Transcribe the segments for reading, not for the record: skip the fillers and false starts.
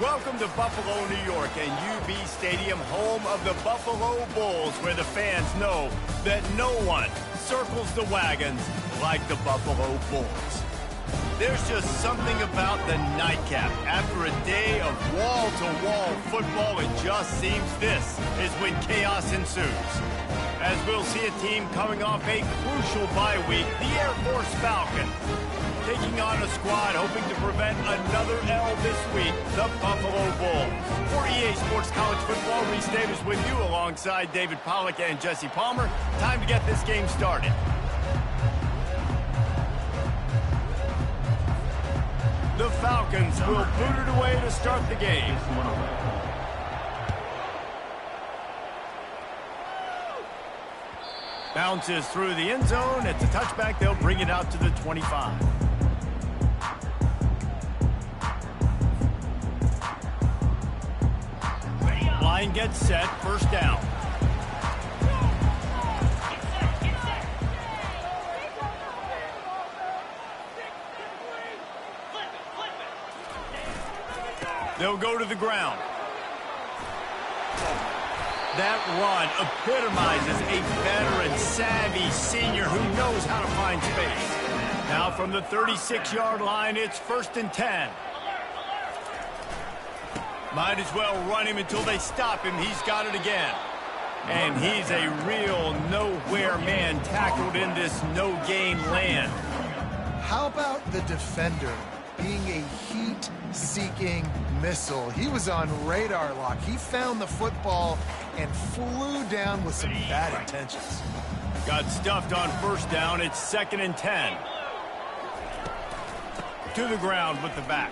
Welcome to Buffalo, New York, and UB Stadium, home of the Buffalo Bulls, where the fans know that no one circles the wagons like the Buffalo Bulls. There's just something about the nightcap. After a day of wall-to-wall football, it just seems this is when chaos ensues. As we'll see a team coming off a crucial bye week, the Air Force Falcons, taking on a squad hoping to prevent another L this week, the Buffalo Bulls. For EA Sports College Football, Reese Davis with you alongside David Pollack and Jesse Palmer. Time to get this game started. The Falcons will boot it away to start the game. Bounces through the end zone. It's a touchback. They'll bring it out to the 25. Line gets set. First down. They'll go to the ground. That run epitomizes a veteran, savvy senior who knows how to find space. Now from the 36-yard line, it's 1st and 10. Might as well run him until they stop him. He's got it again. And he's a real nowhere man tackled in this no-gain land. How about the defender being a heat-seeking missile? He was on radar lock. He found the football and flew down with some bad intentions. Got stuffed on first down. It's 2nd and 10. To the ground with the back.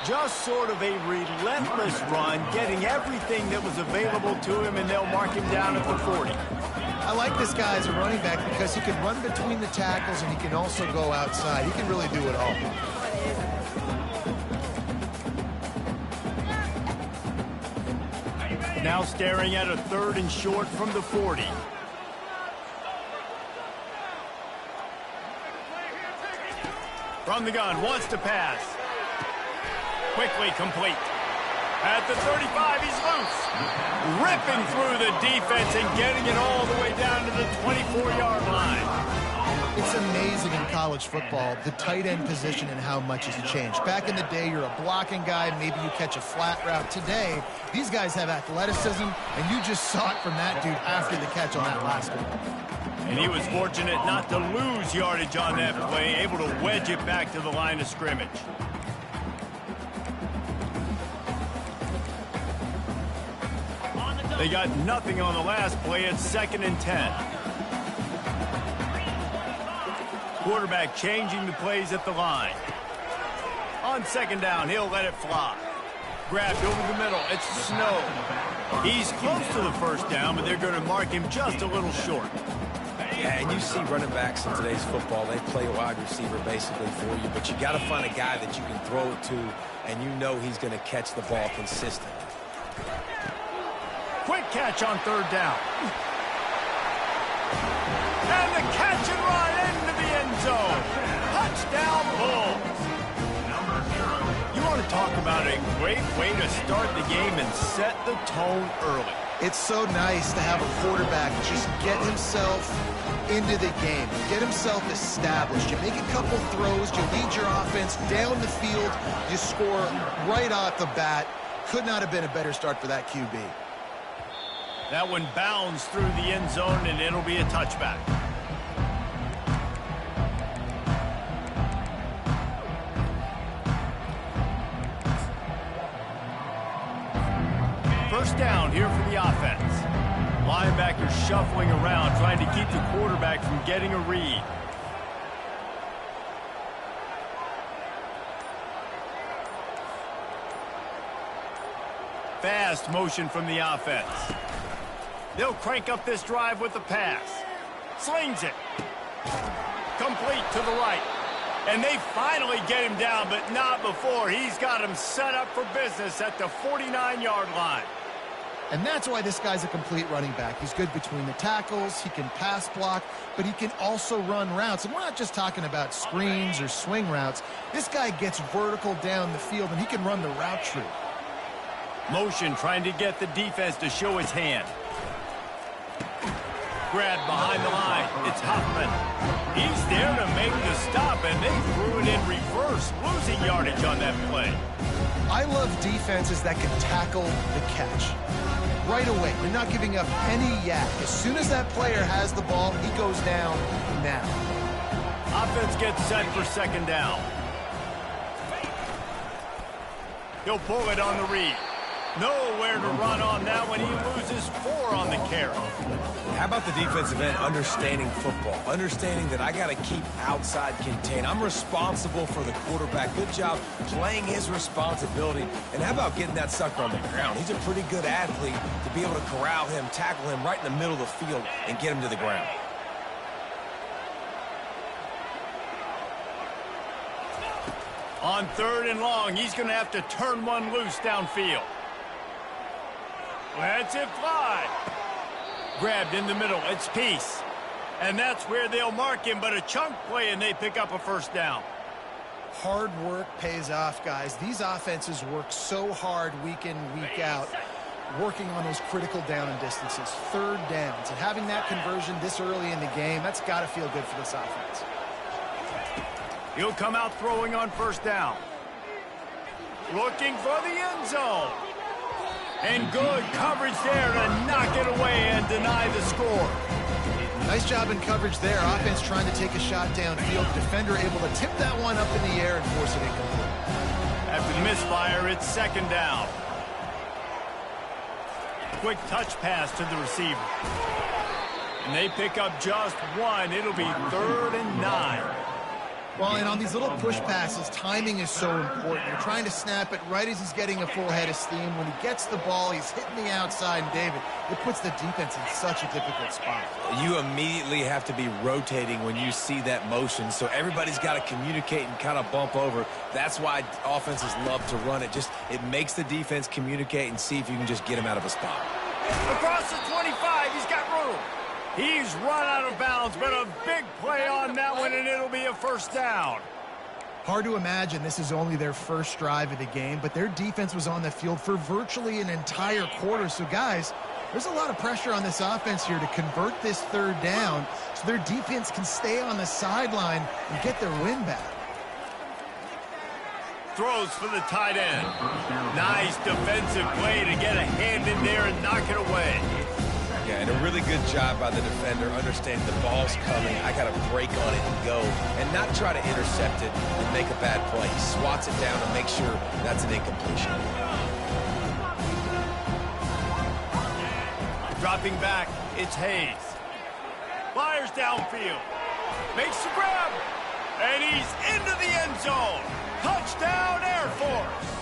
Just sort of a relentless run, getting everything that was available to him, and they'll mark him down at the 40. I like this guy as a running back because he can run between the tackles and he can also go outside. He can really do it all. Now staring at a 3rd and short from the 40. From the gun, wants to pass. Quickly complete. At the 35, he's loose. Ripping through the defense and getting it all the way down to the 24-yard line. It's amazing in college football, the tight end position and how much has changed. Back in the day, you're a blocking guy, maybe you catch a flat route. Today, these guys have athleticism, and you just saw it from that dude after the catch on that last one. And he was fortunate not to lose yardage on that play, able to wedge it back to the line of scrimmage. They got nothing on the last play. It's 2nd and 10. Quarterback changing the plays at the line. On 2nd down, he'll let it fly. Grabbed over the middle. It's Snow. He's close to the first down, but they're going to mark him just a little short. Yeah, and you see running backs in today's football, they play a wide receiver basically for you, but you got to find a guy that you can throw it to, and you know he's going to catch the ball consistently. Quick catch on 3rd down. And the catch and run into the end zone. Touchdown, Bulls. You want to talk about a great way to start the game and set the tone early. It's so nice to have a quarterback just get himself into the game, get himself established. You make a couple throws, you lead your offense down the field, you score right off the bat. Could not have been a better start for that QB. That one bounds through the end zone, and it'll be a touchback. First down here for the offense. Linebackers shuffling around, trying to keep the quarterback from getting a read. Fast motion from the offense. They'll crank up this drive with the pass. Slings it. Complete to the right. And they finally get him down, but not before. He's got him set up for business at the 49-yard line. And that's why this guy's a complete running back. He's good between the tackles, he can pass block, but he can also run routes. And we're not just talking about screens or swing routes. This guy gets vertical down the field, and he can run the route tree. Motion trying to get the defense to show his hand. Grab behind the line. It's Huffman. He's there to make the stop, and they threw it in reverse, losing yardage on that play. I love defenses that can tackle the catch. Right away, you're not giving up any yak. As soon as that player has the ball, he goes down now. Offense gets set for second down. He'll pull it on the read. Nowhere to run on that when he loses 4 on the carry. How about the defensive end understanding football, understanding that I got to keep outside contain. I'm responsible for the quarterback. Good job playing his responsibility. And how about getting that sucker on the ground? He's a pretty good athlete to be able to corral him, tackle him right in the middle of the field and get him to the ground. On 3rd and long, he's going to have to turn one loose downfield. Lets it fly. Grabbed in the middle. It's Peace. And that's where they'll mark him, but a chunk play, and they pick up a first down. Hard work pays off, guys. These offenses work so hard week in, week out, working on those critical down and distances, 3rd downs. And having that conversion this early in the game, that's got to feel good for this offense. He'll come out throwing on 1st down. Looking for the end zone. And good coverage there to knock it away and deny the score. Nice job in coverage there. Offense trying to take a shot downfield. Defender able to tip that one up in the air and force it incomplete. After the misfire, it's 2nd down. Quick touch pass to the receiver. And they pick up just 1. It'll be 3rd and 9. Well, and on these little push passes, timing is so important. You're trying to snap it right as he's getting a full head of steam. When he gets the ball, he's hitting the outside, and David, it puts the defense in such a difficult spot. You immediately have to be rotating when you see that motion, so everybody's got to communicate and kind of bump over. That's why offenses love to run it. It makes the defense communicate and see if you can just get him out of a spot. Across the 25, he's got room. He's run out of bounds, but a big play on that one, and it'll be a first down. Hard to imagine this is only their first drive of the game, but their defense was on the field for virtually an entire quarter. So, guys, there's a lot of pressure on this offense here to convert this 3rd down so their defense can stay on the sideline and get their win back. Throws for the tight end. Nice defensive play to get a hand in there and knock it away. Yeah, and a really good job by the defender, understanding the ball's coming. I got to break on it and go, and not try to intercept it and make a bad play. He swats it down and makes sure that's an incompletion. Dropping back, it's Hayes. Fires downfield. Makes the grab. And he's into the end zone. Touchdown, Air Force.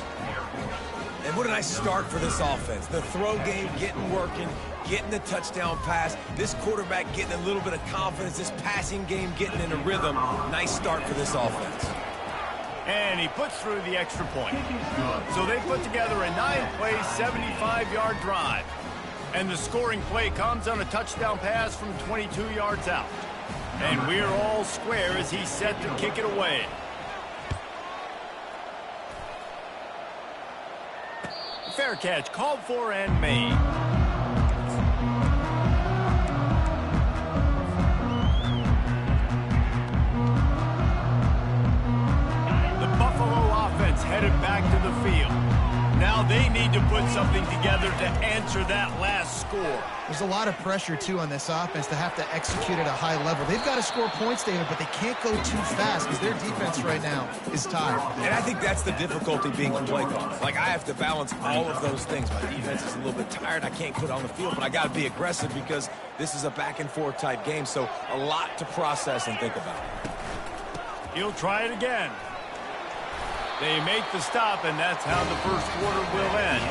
And what a nice start for this offense. The throw game getting working, getting the touchdown pass. This quarterback getting a little bit of confidence. This passing game getting in a rhythm. Nice start for this offense. And he puts through the extra point. So they put together a 9-play, 75-yard drive. And the scoring play comes on a touchdown pass from 22 yards out. And we're all square as he's set to kick it away. Fair catch called for and made. The Buffalo offense headed back to the field. Now they need to put something together to answer that last score. There's a lot of pressure, too, on this offense to have to execute at a high level. They've got to score points, David, but they can't go too fast because their defense right now is tired. And I think that's the difficulty being a play caller. Like, I have to balance all of those things. My defense is a little bit tired. I can't put it on the field, but I got to be aggressive because this is a back-and-forth type game, so a lot to process and think about. He'll try it again. They make the stop, and that's how the first quarter will end.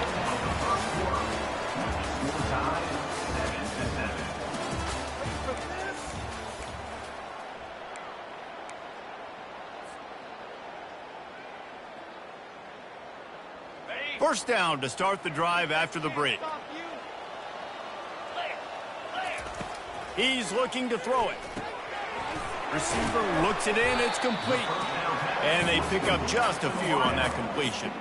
First down to start the drive after the break. He's looking to throw it. Receiver looks it in. It's complete. And they pick up just a few on that completion.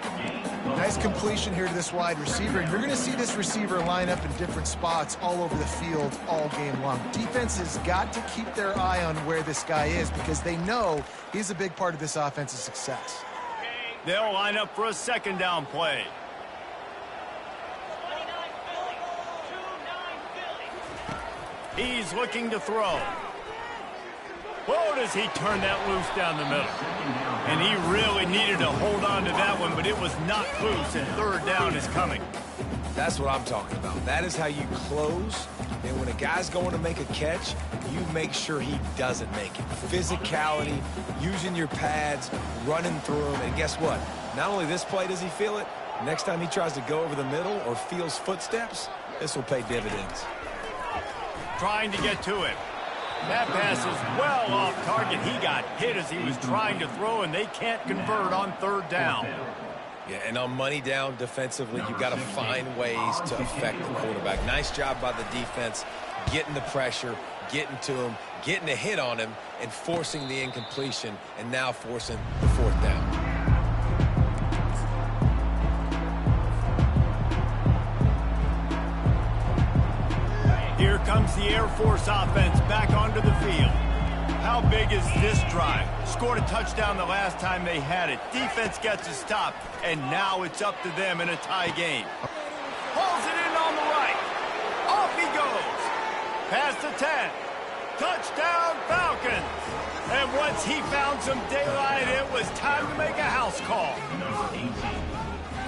Nice completion here to this wide receiver. And you're going to see this receiver line up in different spots all over the field all game long. Defense has got to keep their eye on where this guy is because they know he's a big part of this offense's success. They'll line up for a second down play. He's looking to throw. Whoa, does he turn that loose down the middle. And he really needed to hold on to that one, but it was not loose, and third down is coming. That's what I'm talking about. That is how you close. And when a guy's going to make a catch, you make sure he doesn't make it. Physicality, using your pads, running through them. And guess what? Not only this play does he feel it, next time he tries to go over the middle or feels footsteps, this will pay dividends. Trying to get to it. That pass is well off target. He got hit as he was trying to throw, and they can't convert on third down. Yeah, and on money down defensively, you've got to find ways to affect the quarterback. Nice job by the defense, getting the pressure, getting to him, getting a hit on him, and forcing the incompletion, and now forcing the fourth down. Here comes the Air Force offense back onto the field. How big is this drive? Scored a touchdown the last time they had it. Defense gets a stop, and now it's up to them in a tie game. Pulls it in on the right. Off he goes. Past the 10. Touchdown, Falcons. And once he found some daylight, it was time to make a house call.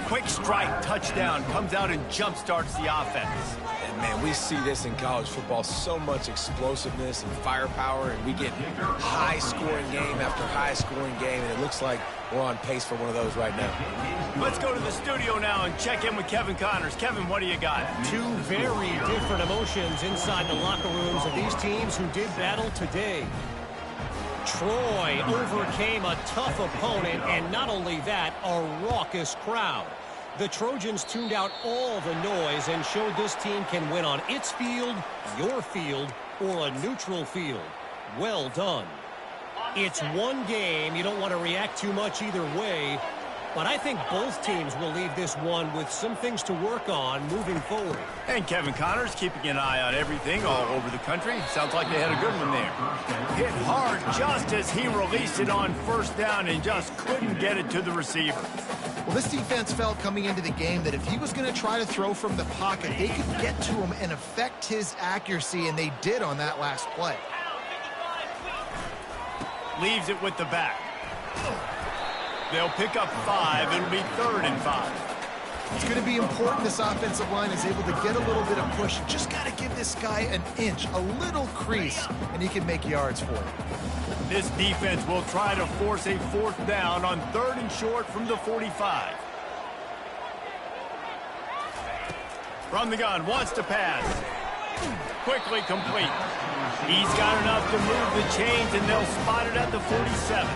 Quick strike touchdown comes out and jump starts the offense. And man, we see this in college football, so much explosiveness and firepower, and we get high-scoring game after high-scoring game, and it looks like we're on pace for one of those right now. Let's go to the studio now and check in with Kevin Connors. Kevin, what do you got? Two very different emotions inside the locker rooms of these teams who did battle today. Troy overcame a tough opponent, and not only that, a raucous crowd. The Trojans tuned out all the noise and showed this team can win on its field, your field, or a neutral field. Well done. It's one game. You don't want to react too much either way, but I think both teams will leave this one with some things to work on moving forward. And Kevin Connors keeping an eye on everything all over the country. Sounds like they had a good one there. Hit hard just as he released it on first down and just couldn't get it to the receiver. Well, this defense felt coming into the game that if he was going to try to throw from the pocket, they could get to him and affect his accuracy, and they did on that last play. Leaves it with the back. They'll pick up 5. It'll be 3rd and 5. It's going to be important this offensive line is able to get a little bit of push. Just got to give this guy an inch, a little crease, and he can make yards for it. This defense will try to force a 4th down on 3rd and short from the 45. From the gun, wants to pass. Quickly complete. He's got enough to move the chains, and they'll spot it at the 47.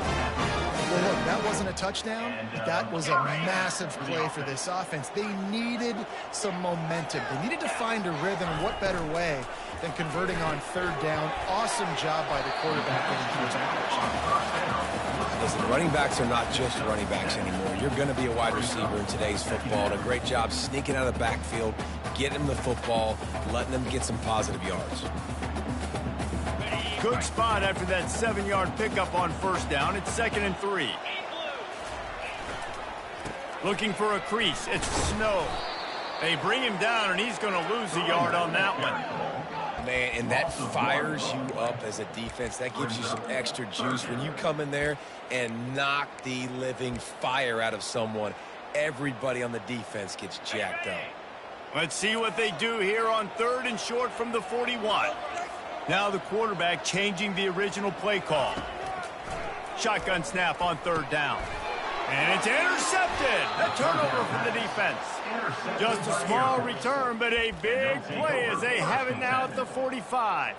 Well, look, that wasn't a touchdown. That was a massive play for this offense. They needed some momentum. They needed to find a rhythm, and what better way than converting on 3rd down. Awesome job by the quarterback getting first position. Listen, running backs are not just running backs anymore. You're going to be a wide receiver in today's football, and a great job sneaking out of the backfield, getting them the football, letting them get some positive yards. Good spot after that 7-yard pickup on first down. It's 2nd and 3. Looking for a crease. It's Snow. They bring him down, and he's going to lose a yard on that one. Man, and that fires you up as a defense. That gives you some extra juice. When you come in there and knock the living fire out of someone, everybody on the defense gets jacked up. Let's see what they do here on 3rd and short from the 41. Now the quarterback changing the original play call. Shotgun snap on 3rd down. And it's intercepted. A turnover for the defense. Just a small return, but a big play as they have it now at the 45.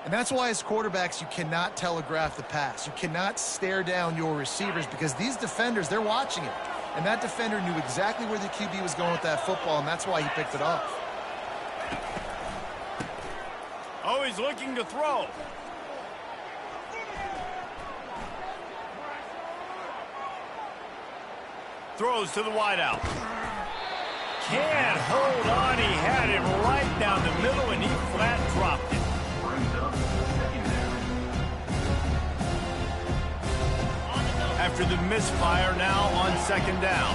And that's why as quarterbacks, you cannot telegraph the pass. You cannot stare down your receivers because these defenders, they're watching it. And that defender knew exactly where the QB was going with that football, and that's why he picked it off. Oh, he's looking to throw. Throws to the wideout. Can't hold on. He had it right down the middle, and he flat dropped it. After the misfire, now on second down.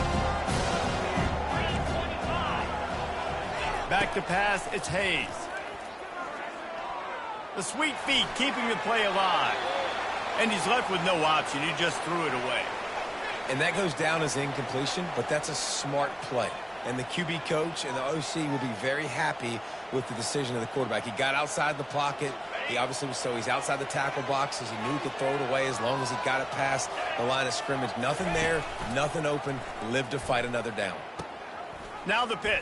Back to pass, it's Hayes. The sweet feet keeping the play alive. And he's left with no option. He just threw it away. And that goes down as incompletion, but that's a smart play. And the QB coach and the OC will be very happy with the decision of the quarterback. He got outside the pocket. He obviously was he's outside the tackle boxes. He knew he could throw it away as long as he got it past the line of scrimmage. Nothing there, nothing open. Lived to fight another down. Now the pitch.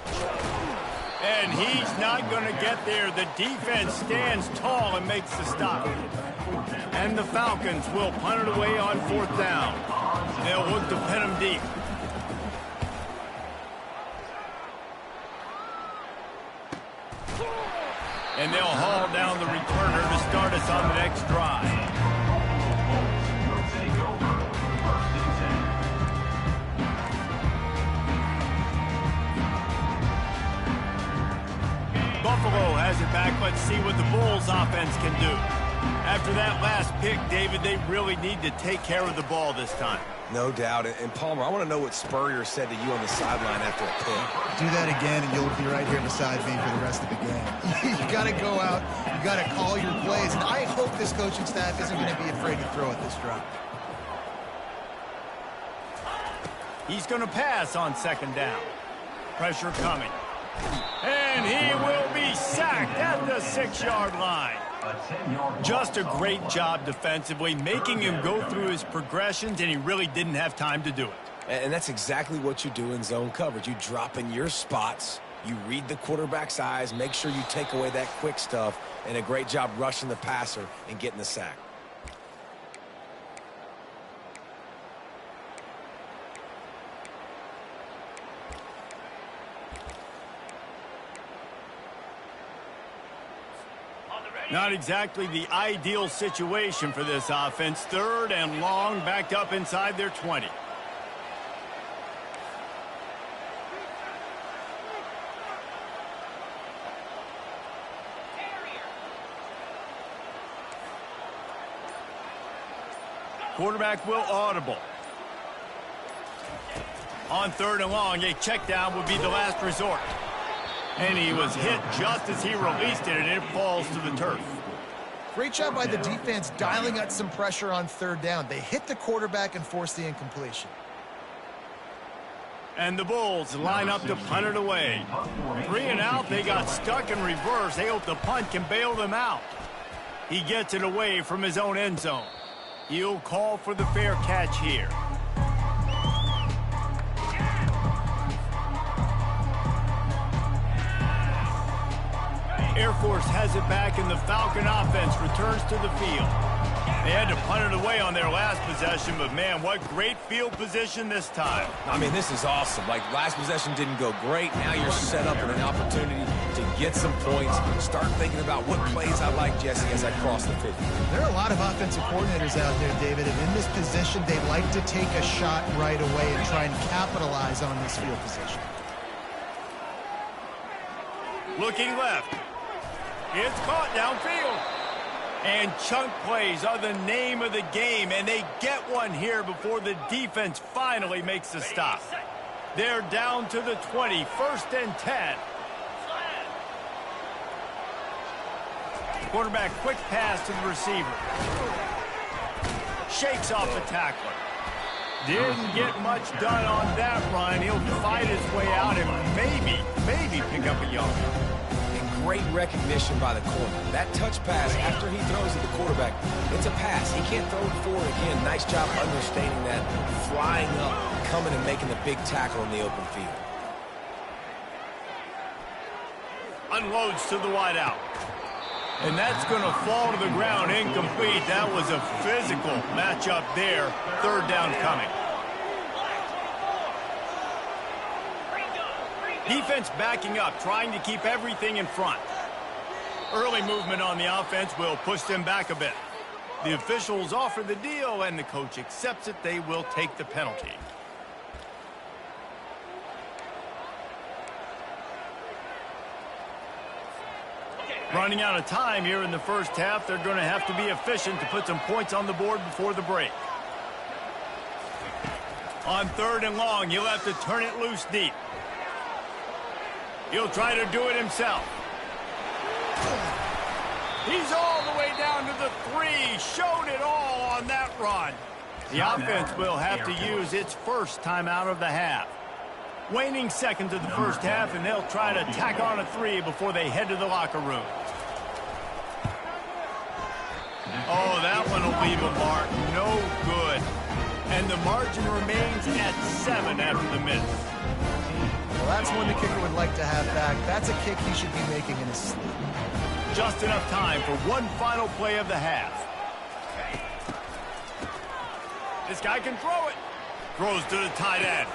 And he's not going to get there. The defense stands tall and makes the stop. And the Falcons will punt it away on fourth down. They'll look to pin him deep. And they'll haul down the returner to start us on the next drive. Buffalo has it back. Let's see what the Bulls offense can do. After that last pick, David, they really need to take care of the ball this time. No doubt. And Palmer, I want to know what Spurrier said to you on the sideline after a pick. Do that again, and you'll be right here beside me for the rest of the game. You got to go out. You got to call your plays. And I hope this coaching staff isn't going to be afraid to throw at this drop. He's going to pass on second down. Pressure coming. And he will be sacked at the 6-yard line. Just a great job defensively, making him go through his progressions, and he really didn't have time to do it. And that's exactly what you do in zone coverage. You drop in your spots, you read the quarterback's eyes, make sure you take away that quick stuff, and a great job rushing the passer and getting the sack. Not exactly the ideal situation for this offense. Third and long, backed up inside their 20. Quarterback will audible. On third and long, a check down would be the last resort. And he was hit just as he released it, and it falls to the turf. Great job by the defense dialing up some pressure on third down. They hit the quarterback and forced the incompletion. And the Bulls line up to punt it away. 3 and out, they got stuck in reverse. They hope the punt can bail them out. He gets it away from his own end zone. He'll call for the fair catch here. Air Force has it back, and the Falcon offense returns to the field. They had to punt it away on their last possession, but man, what great field position this time. I mean, this is awesome. Like, last possession didn't go great. Now you're set up in an opportunity to get some points. Start thinking about what plays I like, Jesse, as I cross the 50. There are a lot of offensive coordinators out there, David, and in this position, they like to take a shot right away and try and capitalize on this field position. Looking left. It's caught downfield. And chunk plays are the name of the game, and they get one here before the defense finally makes the stop. They're down to the 20, 1st and 10. Quarterback quick pass to the receiver. Shakes off the tackler. Didn't get much done on that run. He'll fight his way out and maybe pick up a yard. Great recognition by the corner. That touch pass after he throws at the quarterback, it's a pass. He can't throw it forward again. Nice job understanding that, flying up, coming and making the big tackle in the open field. Unloads to the wideout. And that's going to fall to the ground incomplete. That was a physical matchup there. Third down coming. Defense backing up, trying to keep everything in front. Early movement on the offense will push them back a bit. The officials offer the deal, and the coach accepts it. They will take the penalty. Running out of time here in the first half. They're going to have to be efficient to put some points on the board before the break. On 3rd and long, he'll have to turn it loose deep. He'll try to do it himself. He's all the way down to the 3. Showed it all on that run. The offense will have to use its first timeout of the half. Waning seconds of the first half, and they'll try to tack on a 3 before they head to the locker room. Oh, that one will leave a mark. No good. And the margin remains at 7 after the miss. Well, that's one the kicker would like to have back. That's a kick he should be making in his sleep. Just enough time for one final play of the half. This guy can throw it. Throws to the tight end.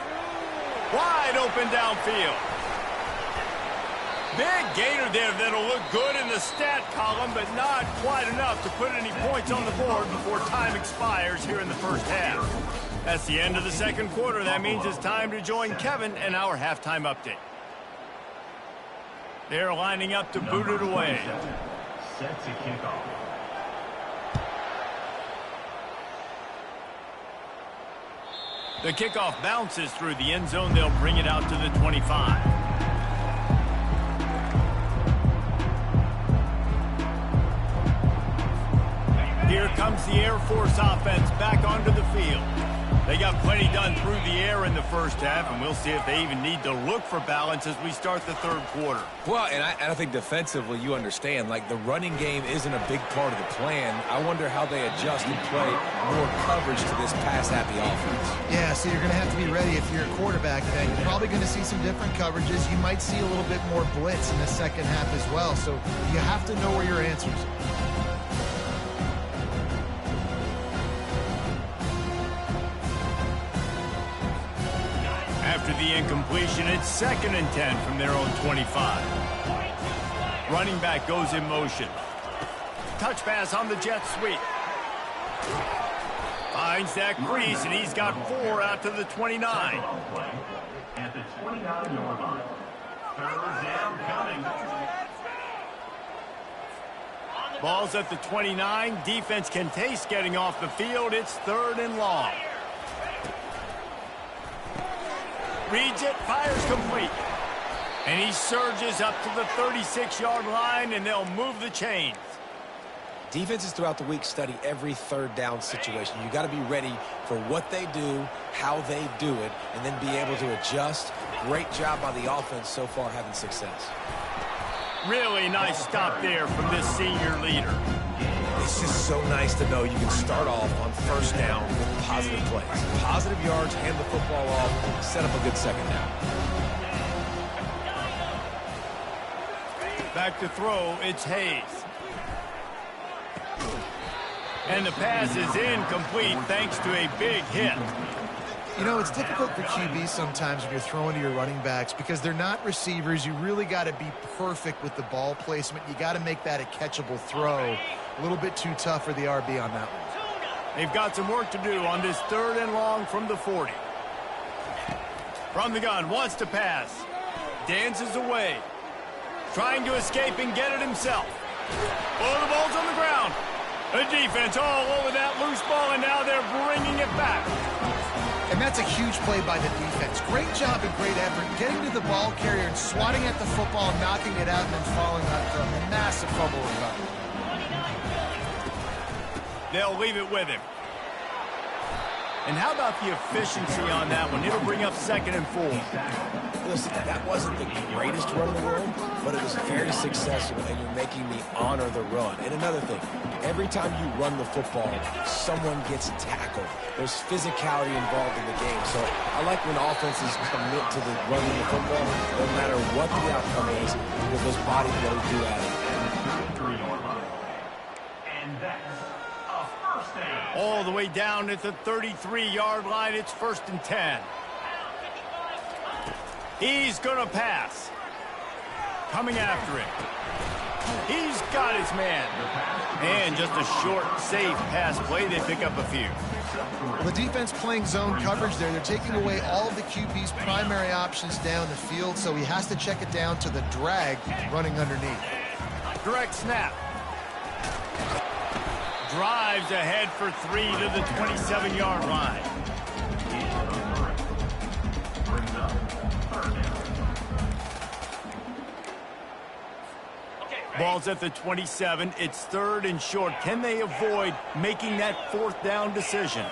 Wide open downfield. Big gainer there that'll look good in the stat column, but not quite enough to put any points on the board before time expires here in the first half. That's the end of the second quarter. That means it's time to join Kevin in our halftime update. They're lining up to boot it away. Set to kick off. The kickoff bounces through the end zone. They'll bring it out to the 25. Here comes the Air Force offense back onto the field. They got plenty done through the air in the first half, and we'll see if they even need to look for balance as we start the third quarter. Well, and I think defensively, you understand, like the running game isn't a big part of the plan. I wonder how they adjust and play more coverage to this pass-happy offense. Yeah, so you're going to have to be ready if you're a quarterback. Then you're probably going to see some different coverages. You might see a little bit more blitz in the second half as well. So you have to know where your answers are. After the incompletion, it's 2nd and 10 from their own 25. Running back goes in motion. Touch pass on the jet sweep. Finds that crease, and he's got 4 out to the 29. At the 29-yard line. 3rd down coming. Ball's at the 29. Defense can taste getting off the field. It's 3rd and long. Reads it, fires complete. And he surges up to the 36-yard line, and they'll move the chains. Defenses throughout the week study every 3rd down situation. You got to be ready for what they do, how they do it, and then be able to adjust. Great job by the offense so far having success. Really nice stop there from this senior leader. It's just so nice to know you can start off on 1st down with positive plays. Positive yards, hand the football off, set up a good 2nd down. Back to throw, it's Hayes. And the pass is incomplete thanks to a big hit. You know, it's difficult for QBs sometimes when you're throwing to your running backs because they're not receivers. You really got to be perfect with the ball placement. You got to make that a catchable throw. A little bit too tough for the RB on that one. They've got some work to do on this 3rd and long from the 40. From the gun, wants to pass. Dances away. Trying to escape and get it himself. Oh, the ball's on the ground. The defense all over that loose ball, and now they're bringing it back. And that's a huge play by the defense. Great job and great effort getting to the ball carrier and swatting at the football, knocking it out, and then falling on for a massive fumble recovery. They'll leave it with him. And how about the efficiency on that one? It'll bring up 2nd and 4. Listen, that wasn't the greatest run in the world, but it was very successful, and you're making me honor the run. And another thing, every time you run the football, someone gets tackled. There's physicality involved in the game. So I like when offenses commit to the running the football, no matter what the outcome is, because those bodies really do add it. And that's a 1st down. All the way down at the 33-yard line. It's 1st and 10. He's going to pass. Coming after it. He's got his man. And just a short, safe pass play. They pick up a few. Well, the defense playing zone coverage there. They're taking away all of the QB's primary options down the field, so he has to check it down to the drag running underneath. Direct snap. Drives ahead for 3 to the 27-yard line. Ball's at the 27. It's 3rd and short. Can they avoid making that 4th down decision?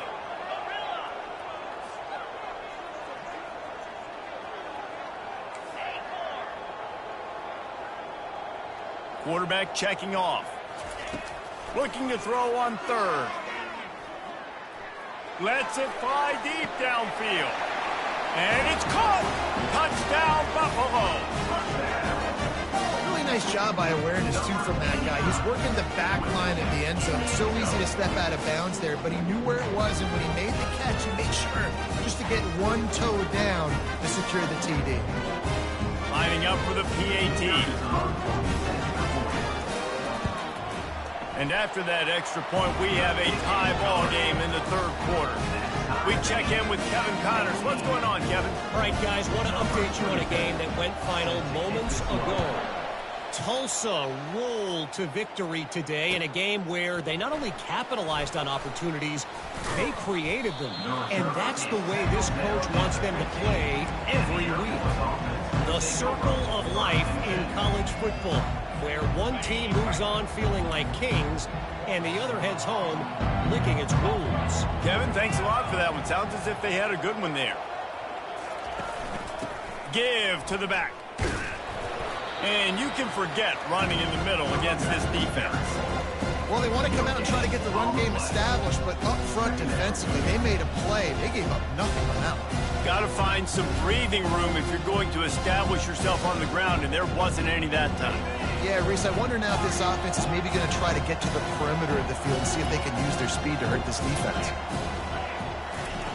Quarterback checking off. Looking to throw on 3rd. Lets it fly deep downfield. And it's caught. Touchdown, Buffalo. Really nice job by awareness, too, from that guy. He's working the back line of the end zone. It's so easy to step out of bounds there, but he knew where it was, and when he made the catch, he made sure just to get one toe down to secure the TD. Lining up for the PAT. And after that extra point, we have a tie ball game in the 3rd quarter. We check in with Kevin Connors. What's going on, Kevin? All right, guys, want to update you on a game that went final moments ago. Tulsa rolled to victory today in a game where they not only capitalized on opportunities, they created them. And that's the way this coach wants them to play every week. The circle of life in college football, where one team moves on feeling like kings and the other heads home licking its wounds. Kevin, thanks a lot for that one. Sounds as if they had a good one there. Give to the back. And you can forget running in the middle against this defense. Well, they want to come out and try to get the run game established, but up front defensively, they made a play. They gave up nothing on that one. Got to find some breathing room if you're going to establish yourself on the ground, and there wasn't any that time. Yeah, Reese, I wonder now if this offense is maybe going to try to get to the perimeter of the field and see if they can use their speed to hurt this defense.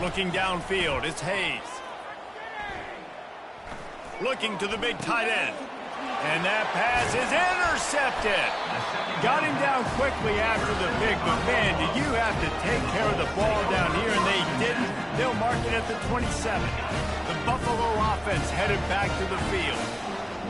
Looking downfield, it's Hayes. Looking to the big tight end. And that pass is intercepted. Got him down quickly after the pick, but man, did you have to take care of the ball down here, and they didn't. They'll mark it at the 27. The Buffalo offense headed back to the field.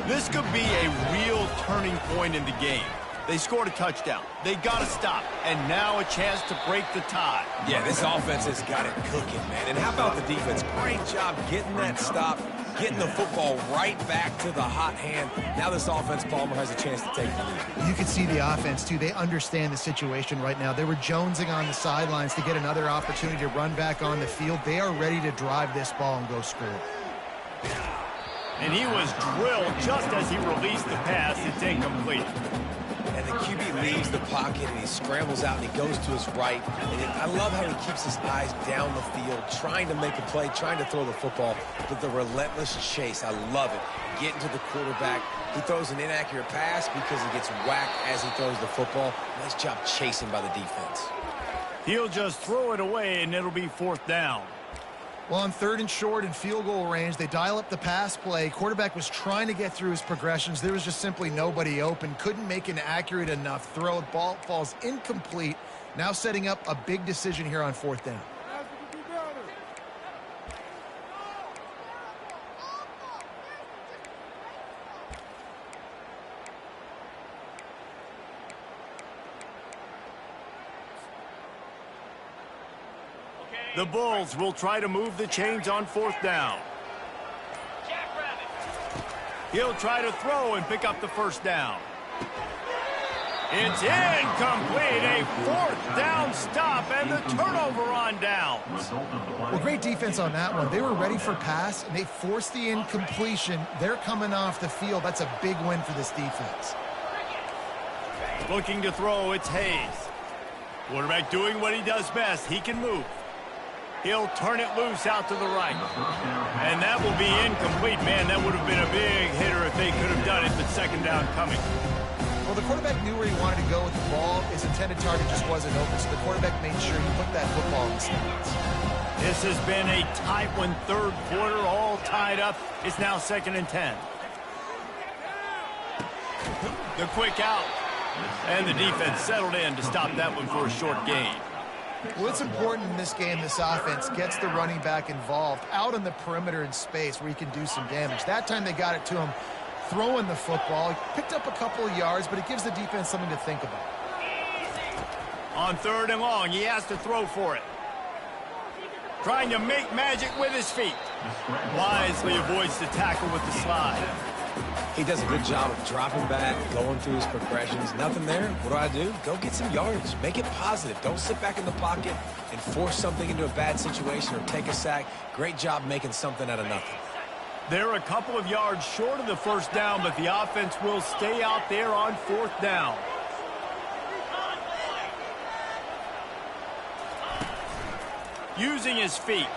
This could be a real turning point in the game. They scored a touchdown. They got to stop. And now a chance to break the tie. Yeah, this offense has got it cooking, man. And how about the defense? Great job getting that stop, getting the football right back to the hot hand. Now this offense, Palmer, has a chance to take the lead. You can see the offense, too. They understand the situation right now. They were jonesing on the sidelines to get another opportunity to run back on the field. They are ready to drive this ball and go score. And he was drilled just as he released the pass. It's incomplete. And the QB leaves the pocket, and he scrambles out, and he goes to his right. And I love how he keeps his eyes down the field, trying to make a play, trying to throw the football, but the relentless chase, I love it. Getting to the quarterback. He throws an inaccurate pass because he gets whacked as he throws the football. Nice job chasing by the defense. He'll just throw it away, and it'll be 4th down. Well, on 3rd and short and field goal range, they dial up the pass play. Quarterback was trying to get through his progressions. There was just simply nobody open. Couldn't make an accurate enough throw. The ball falls incomplete. Now setting up a big decision here on 4th down. The Bulls will try to move the chains on 4th down. He'll try to throw and pick up the 1st down. It's incomplete. A 4th down stop and the turnover on downs. Well, great defense on that one. They were ready for pass, and they forced the incompletion. They're coming off the field. That's a big win for this defense. Looking to throw, it's Hayes. Quarterback doing what he does best. He can move. He'll turn it loose out to the right. And that will be incomplete. Man, that would have been a big hitter if they could have done it, but 2nd down coming. Well, the quarterback knew where he wanted to go with the ball. His intended target just wasn't open, so the quarterback made sure he put that football in the stands. This has been a tight one, 3rd quarter, all tied up. It's now 2nd and 10. The quick out. And the defense settled in to stop that one for a short gain. Well, it's important in this game, this offense gets the running back involved out on the perimeter in space where he can do some damage. That time they got it to him throwing the football. He picked up a couple of yards, but it gives the defense something to think about. On 3rd and long, he has to throw for it. Trying to make magic with his feet. Wisely avoids the tackle with the slide. He does a good job of dropping back, going through his progressions. Nothing there. What do? Go get some yards. Make it positive. Don't sit back in the pocket and force something into a bad situation or take a sack. Great job making something out of nothing. They're a couple of yards short of the first down, but the offense will stay out there on 4th down. Using his feet.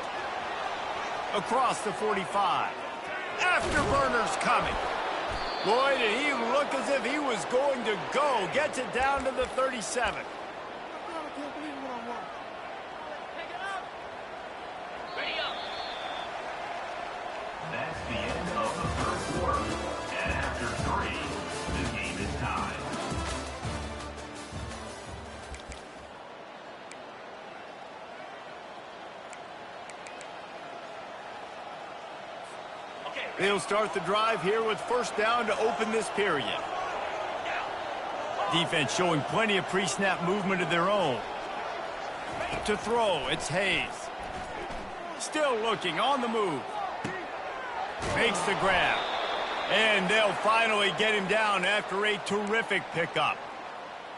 Across the 45. Afterburner's coming. Boy, did he look as if he was going to go. Gets it down to the 37. That's the end of the 3rd quarter. And after 3, the game is tied. They'll start the drive here with 1st down to open this period. Defense showing plenty of pre-snap movement of their own. To throw, it's Hayes. Still looking, on the move. Makes the grab. And they'll finally get him down after a terrific pickup.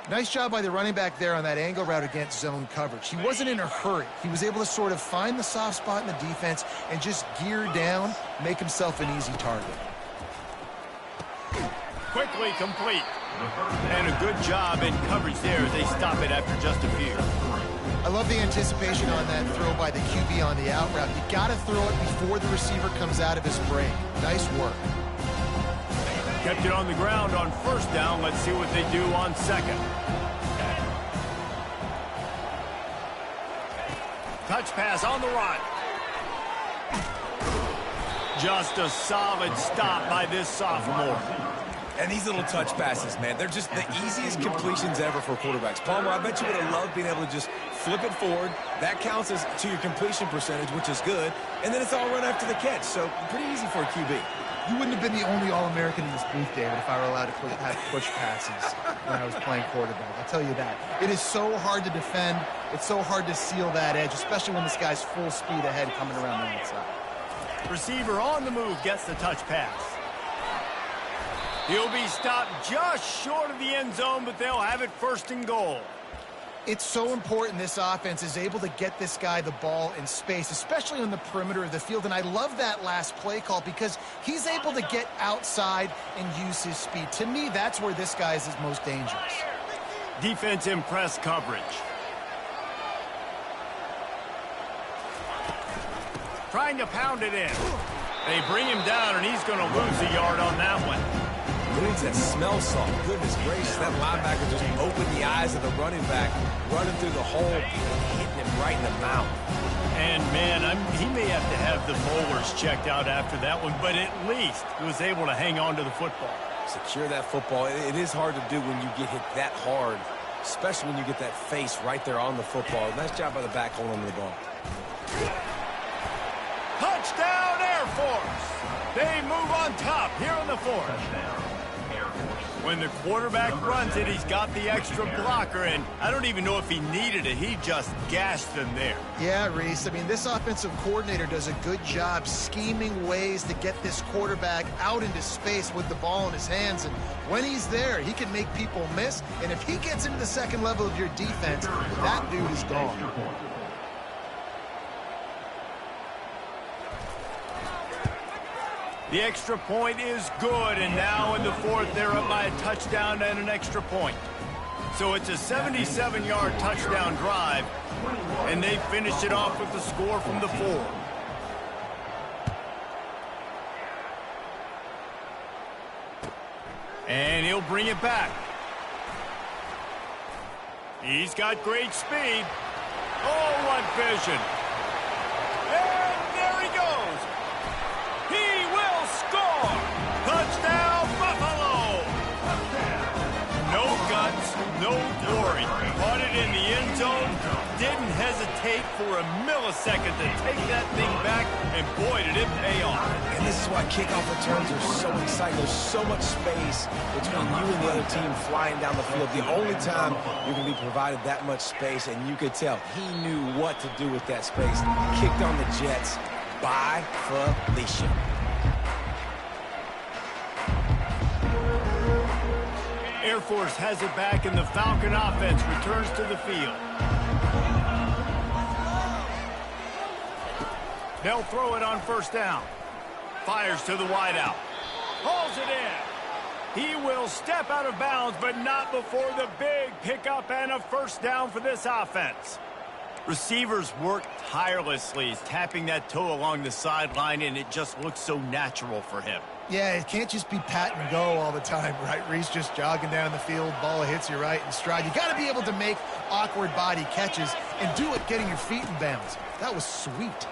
Nice job by the running back there on that angle route against zone coverage. He wasn't in a hurry. He was able to sort of find the soft spot in the defense and just gear down, make himself an easy target. Quickly complete. And a good job in coverage there as they stop it after just a few. I love the anticipation on that throw by the QB on the out route. You got to throw it before the receiver comes out of his break. Nice work. Kept it on the ground on 1st down. Let's see what they do on 2nd. Touch pass on the run. Just a solid stop by this sophomore. And these little touch passes, man, they're just the easiest completions ever for quarterbacks. Palmer, I bet you would have loved being able to just flip it forward. That counts as to your completion percentage, which is good. And then it's all run after the catch. So pretty easy for a QB. You wouldn't have been the only All-American in this booth, David, if I were allowed to have push passes when I was playing quarterback. I'll tell you that. It is so hard to defend. It's so hard to seal that edge, especially when this guy's full speed ahead coming around the outside. Receiver on the move gets the touch pass. He'll be stopped just short of the end zone, but they'll have it 1st and goal. It's so important this offense is able to get this guy the ball in space, especially on the perimeter of the field. And I love that last play call because he's able to get outside and use his speed. To me, that's where this guy is his most dangerous. Defense in press coverage. Trying to pound it in. They bring him down, and he's going to lose a yard on that one. Dudes that smell salt. Goodness gracious, that linebacker just opened the eyes of the running back, running through the hole and hitting him right in the mouth. And, man, he may have to have the molars checked out after that one, but at least he was able to hang on to the football. Secure that football. It is hard to do when you get hit that hard, especially when you get that face right there on the football. Nice job by the back holding on to the ball. Touchdown, Air Force! They move on top here in the 4th. When the quarterback runs it, he's got the extra blocker, and I don't even know if he needed it. He just gashed them there. Yeah, Reese. I mean, this offensive coordinator does a good job scheming ways to get this quarterback out into space with the ball in his hands. And when he's there, he can make people miss. And if he gets into the 2nd level of your defense, that dude is gone. The extra point is good, and now in the 4th, they're up by a touchdown and an extra point. So it's a 77-yard touchdown drive, and they finish it off with the score from the 4. And he'll bring it back. He's got great speed. Oh, what vision. And there he goes. He will score. Touchdown, Buffalo. take for a millisecond to take that thing back, and boy, did it pay off. And this is why kickoff returns are so exciting. There's so much space between you and the other team flying down the field. The only time you're going to be provided that much space, and you could tell he knew what to do with that space. Kicked on the Jets by Felicia. Air Force has it back, and the Falcon offense returns to the field. They'll throw it on first down. Fires to the wideout. Hauls it in. He will step out of bounds, but not before the big pickup and a first down for this offense. Receivers work tirelessly, tapping that toe along the sideline, and it just looks so natural for him. Yeah, it can't just be pat and go all the time, right? Reese just jogging down the field, ball hits you right in stride. You got to be able to make awkward body catches and do it getting your feet in bounds. That was sweet.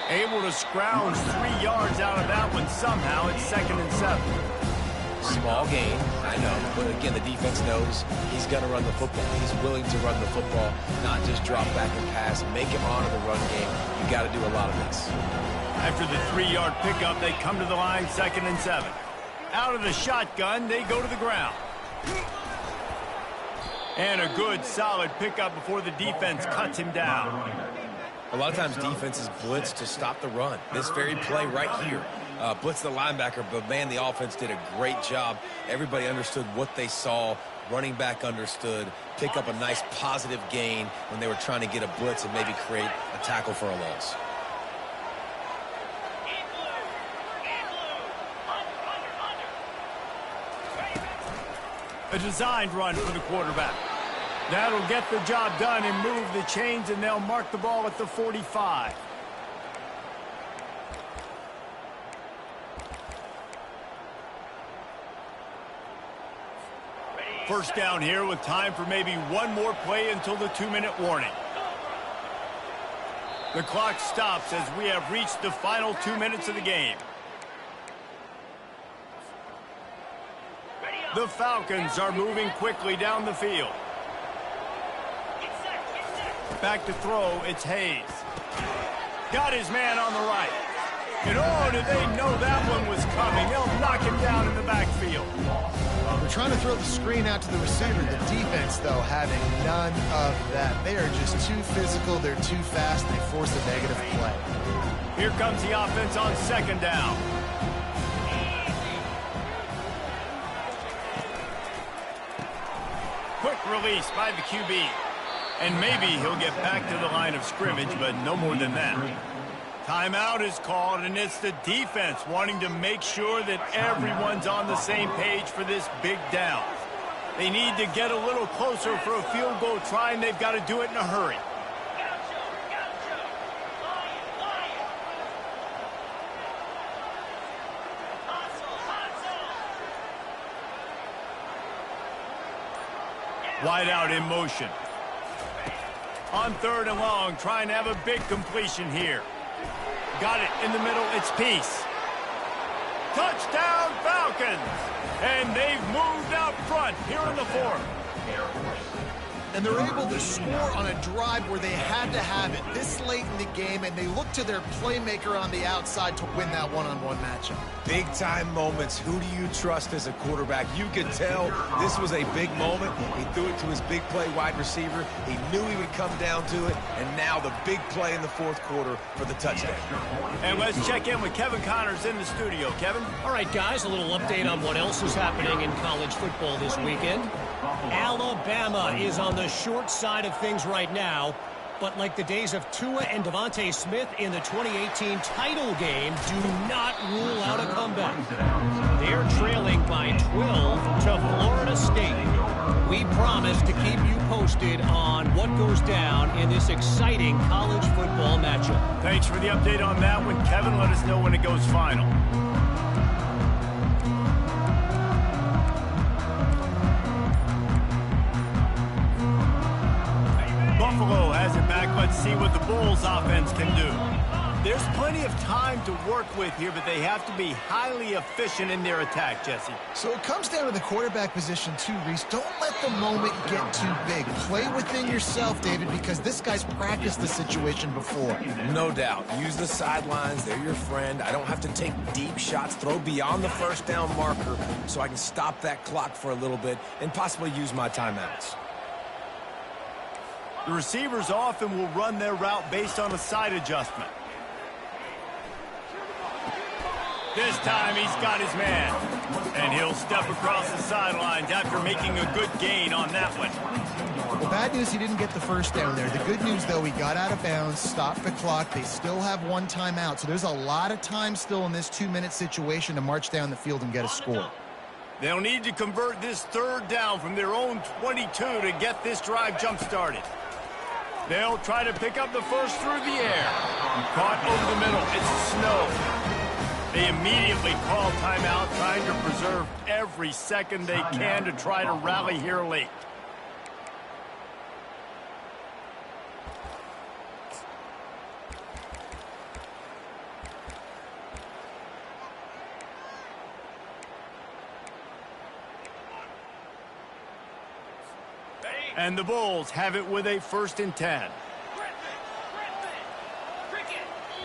Able to scrounge 3 yards out of that one somehow. It's 2nd and 7. Small gain, I know, but again, the defense knows he's going to run the football. He's willing to run the football, not just drop back and pass, make him honor the run game. You got to do a lot of this. After the 3-yard pickup, they come to the line, 2nd and 7. Out of the shotgun, they go to the ground. And a good, solid pickup before the defense cuts him down. A lot of times defenses blitz to stop the run. This very play right here, blitz the linebacker, but man, the offense did a great job. Everybody understood what they saw. Running back understood. Pick up a nice positive gain when they were trying to get a blitz and maybe create a tackle for a loss. A designed run for the quarterback. That'll get the job done and move the chains, and they'll mark the ball at the 45. First down here with time for maybe one more play until the 2-minute warning. The clock stops as we have reached the final 2 minutes of the game. The Falcons are moving quickly down the field. Back to throw, it's Hayes. Got his man on the right. And oh, did they know that one was coming. They'll knock him down in the backfield. They're trying to throw the screen out to the receiver. The defense, though, having none of that. They are just too physical. They're too fast. They force a negative play. Here comes the offense on 2nd down. Quick release by the QB. And maybe he'll get back to the line of scrimmage, but no more than that. Timeout is called, and it's the defense wanting to make sure that everyone's on the same page for this big down. They need to get a little closer for a field goal try, and they've got to do it in a hurry. Wide out in motion. On 3rd and long, trying to have a big completion here. Got it in the middle, it's Peace. Touchdown Falcons! And they've moved out front here in the 4th. And they're able to score on a drive where they had to have it this late in the game, and they look to their playmaker on the outside to win that one-on-one matchup. Big-time moments. Who do you trust as a quarterback? You could tell this was a big moment. He threw it to his big play wide receiver. He knew he would come down to it, and now the big play in the 4th quarter for the touchdown. And let's check in with Kevin Connors in the studio. Kevin? All right, guys, a little update on what else is happening in college football this weekend. Alabama is on the short side of things right now, but like the days of Tua and Devontae Smith in the 2018 title game, do not rule out a comeback. They're trailing by 12 to Florida State. We promise to keep you posted on what goes down in this exciting college football matchup. Thanks for the update on that one, Kevin. Let us know when it goes final. Buffalo has it back. Let's see what the Bulls offense can do. There's plenty of time to work with here, but they have to be highly efficient in their attack, Jesse. So it comes down to the quarterback position too, Reese. Don't let the moment get too big. Play within yourself, David, because this guy's practiced the situation before. No doubt. Use the sidelines. They're your friend. I don't have to take deep shots, throw beyond the first down marker so I can stop that clock for a little bit and possibly use my timeouts. The receivers often will run their route based on a side adjustment. This time he's got his man. And he'll step across the sidelines after making a good gain on that one. The bad news, he didn't get the first down there. The good news, though, he got out of bounds, stopped the clock. They still have one timeout. So there's a lot of time still in this 2-minute situation to march down the field and get a score. They'll need to convert this third down from their own 22 to get this drive jump-started. They'll try to pick up the first through the air. Caught over the middle. It's snow. They immediately call timeout, trying to preserve every second they can to try to rally here late. And the Bulls have it with a 1st and 10.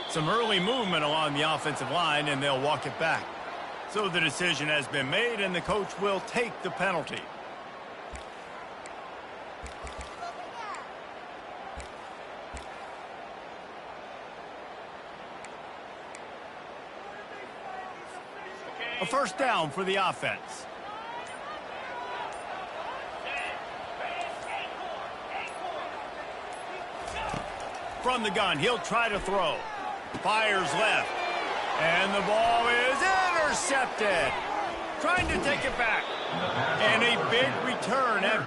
Some early movement along the offensive line, and they'll walk it back. So the decision has been made, and the coach will take the penalty. A 1st down for the offense. From the gun, he'll try to throw. Fires left. And the ball is intercepted. Trying to take it back. And a big return.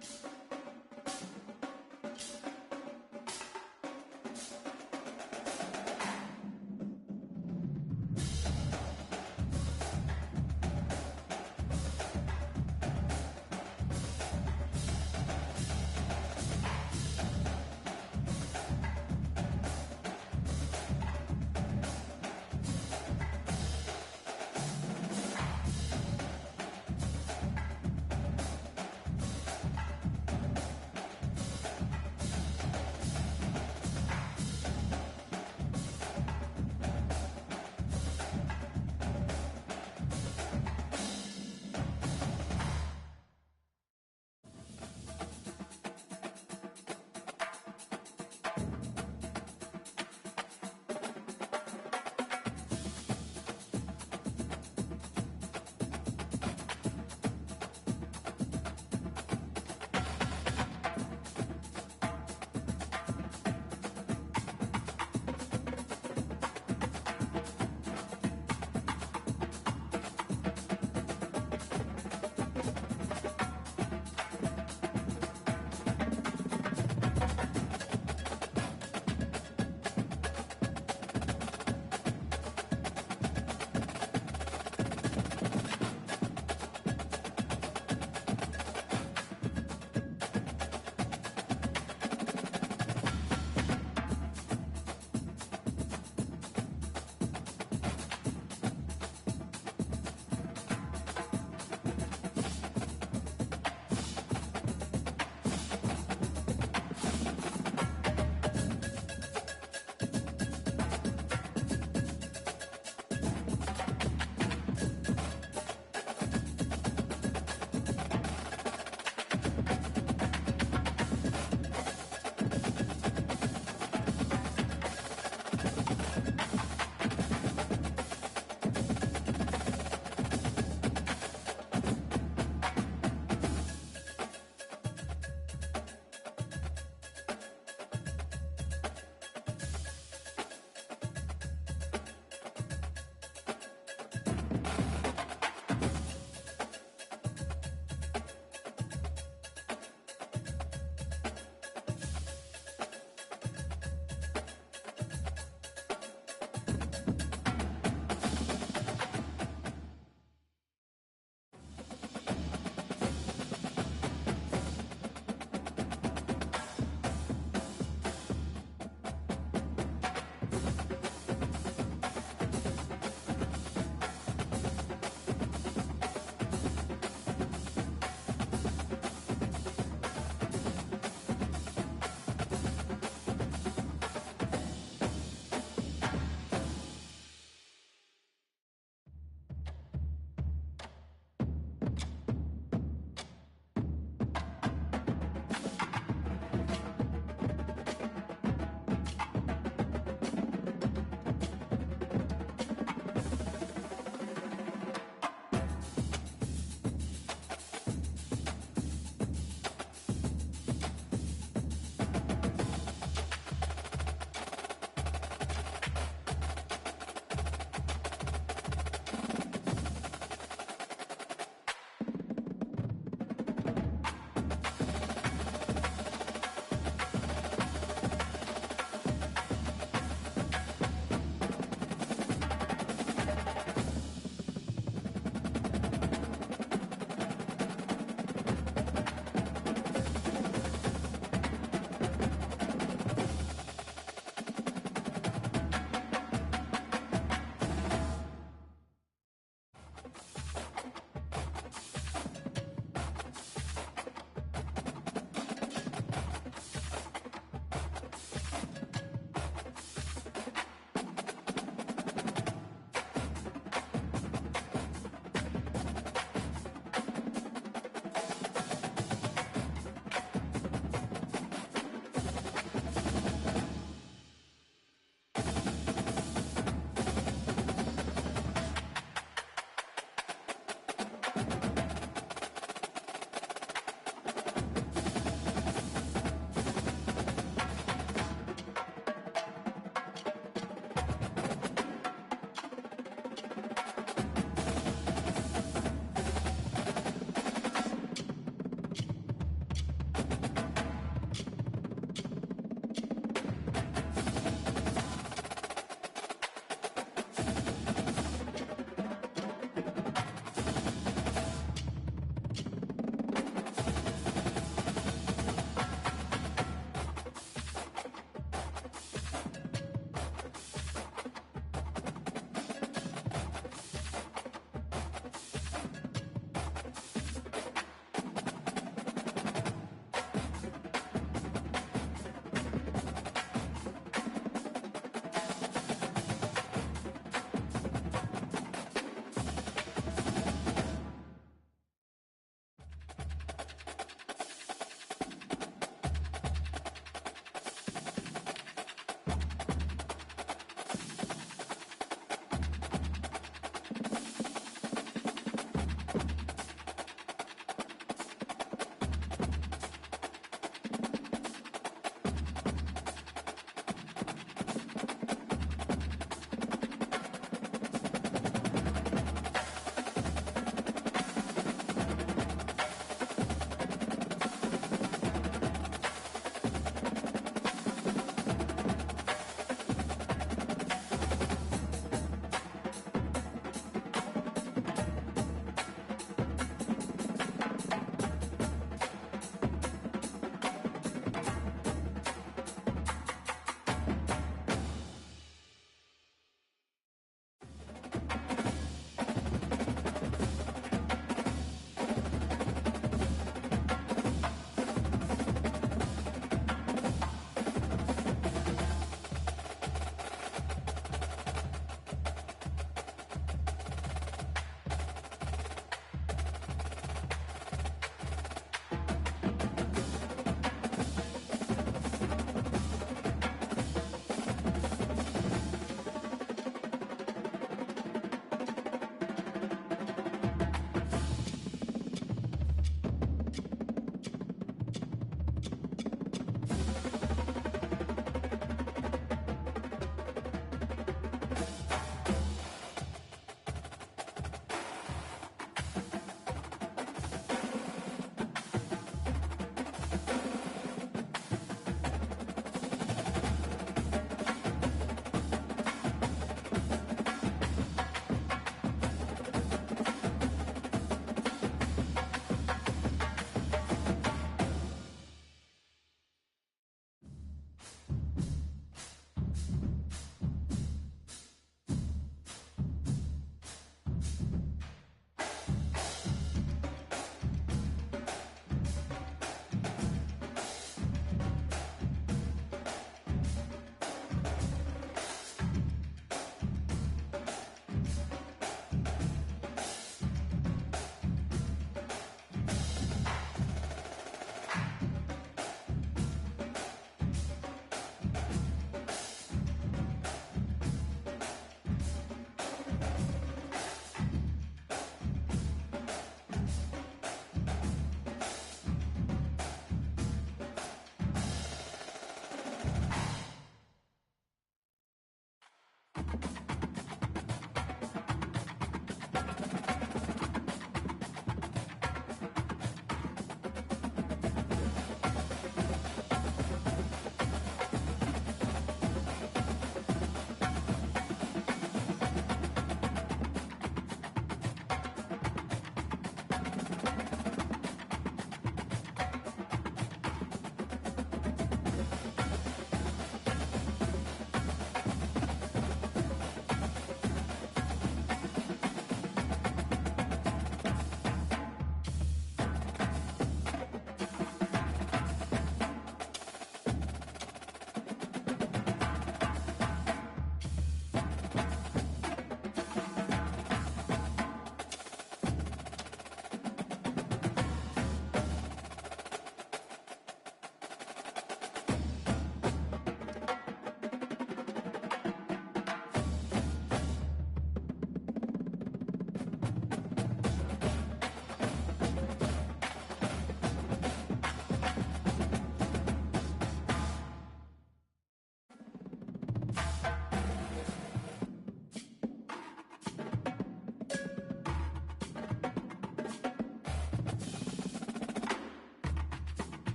Bye.